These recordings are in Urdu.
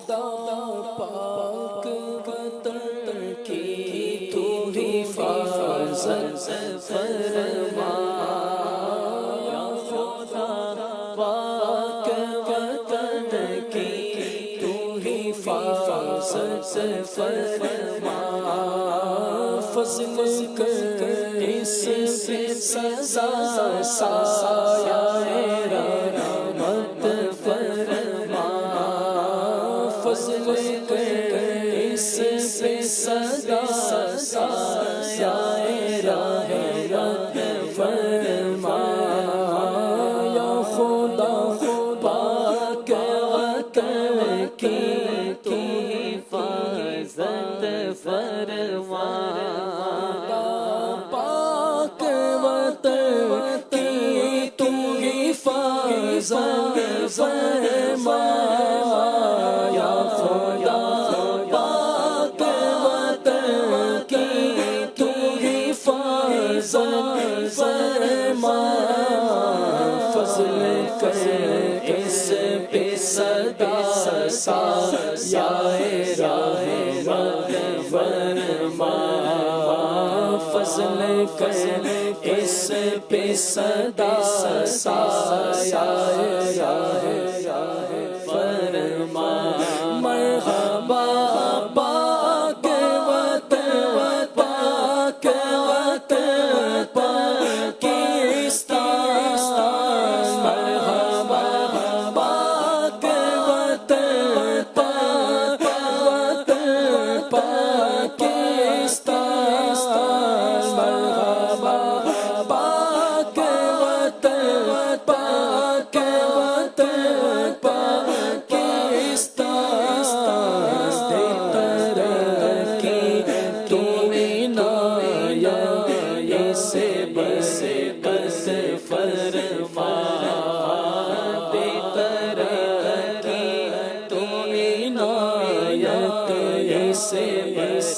خدا پاک وطن کی تو حفاظت فرما، یا خدا پاک وطن کی تو حفاظت فرما، فضل کر اس سے سزا سایہ رحمت فرما، فضل کر اس سے سزا سایہ رحمت فرما، یا خدا پاک وطن کی تو حفاظت فرما، پاک وطن کی تو حفاظت فرما، یا خدا پاک وطن کی تو حفاظت فرما، فضل کر اس پہ صدا سایہ رحمت فرما، فضل کر اس پہ صدا سایہ فرما، مرحبا پاک وطن پاک وطن پاکستان، مرحبا پاک وطن پاک وطن پاکستان، مرحبا پاک وطن پاک وطن پاکستان، دے ترقی تو عنایت سے بس فرما، دے ترقی تو عنایت سے بس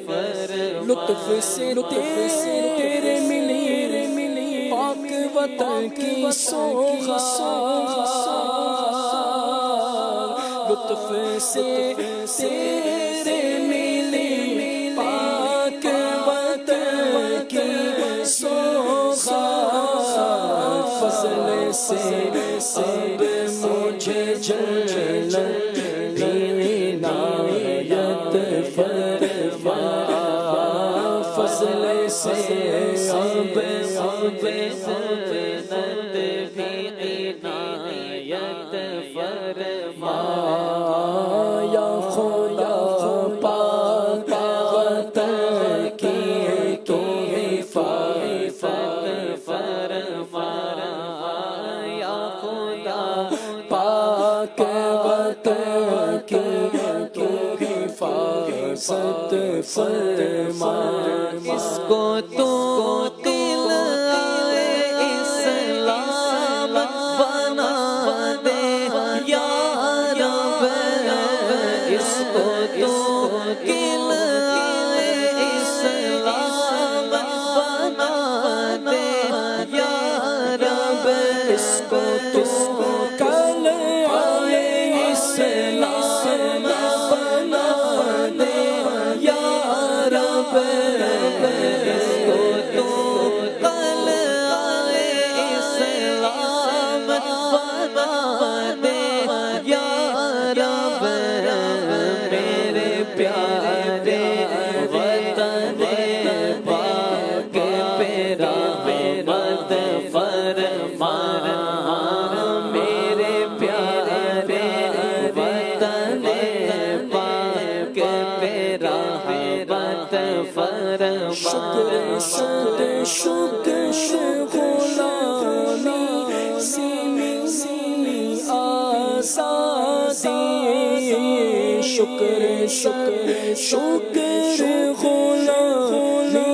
فرما، لطف سے تیرے ملی پاک وطن کی سوغات، لطف سے تیرے ملی پاک وطن کی سوغات، فضل سے اب مجھے جنت عنایت فرما، فضل سے اب جنت بھی عنایت فرما، یا خدا پاک وطن کی تو حفاظت فرما، یا خدا پاک وطن کی تو حفاظت فرما، اس کو تو دل آئے اسلام بنا دے یا رب، اس کو تو دل آئے اسلام بنا دے یا رب، اس کو تو کل آئے اسلام بنا دے یا رب، اس کو تو کل آئے اسلام بنا دے یا رب، میرے پیارے وطن پاک پہ رحمت فرما، میرے پیارے وطن پاک پہ رحمت فرما، شکر غلامی سیمی آزادی، شکر غلامی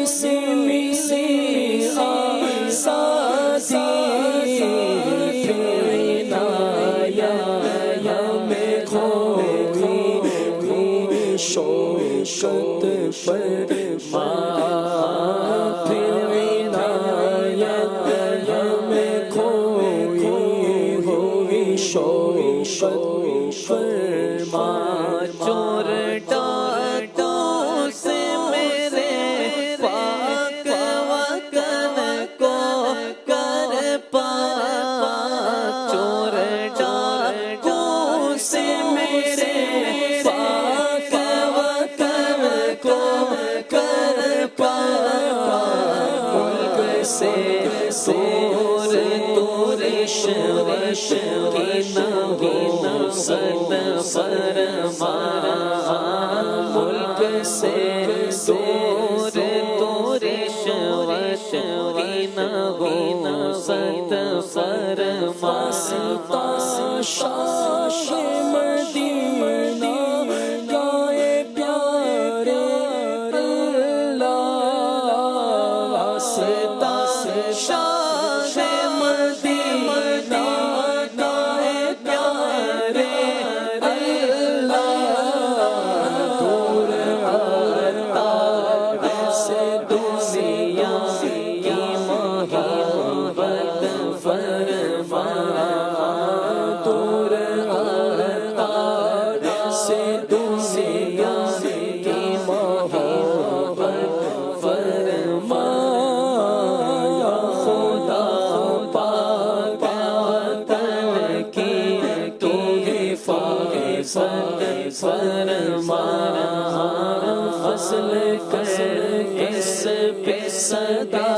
سیمی آزادی، پھر عنایت میں کھوئی شوکت فرما، پھر عنایت میں کھوئی شوکت فرما چور ڈاکوں سے میرے پاک وطن کو کر پاک، چور ڈاکوں سے میرے پاک وطن کو کر پاک، ملک سے دور تو رشوت کی نہ ہو سد فرما، ملک سے دور تو رشوت کی نہ ہو سد فرما، شاہ مدینہ گائے پیارے اللہ، شاہ مدینہ گائے پیارے اللہ، دور ہٹا سے دنیا کی محبت فرما، دور ہٹا سے دنیا کی محبت فرما، یا خدا پاک وطن کی تو حفاظت فرما، فضل کر اس پہ صدا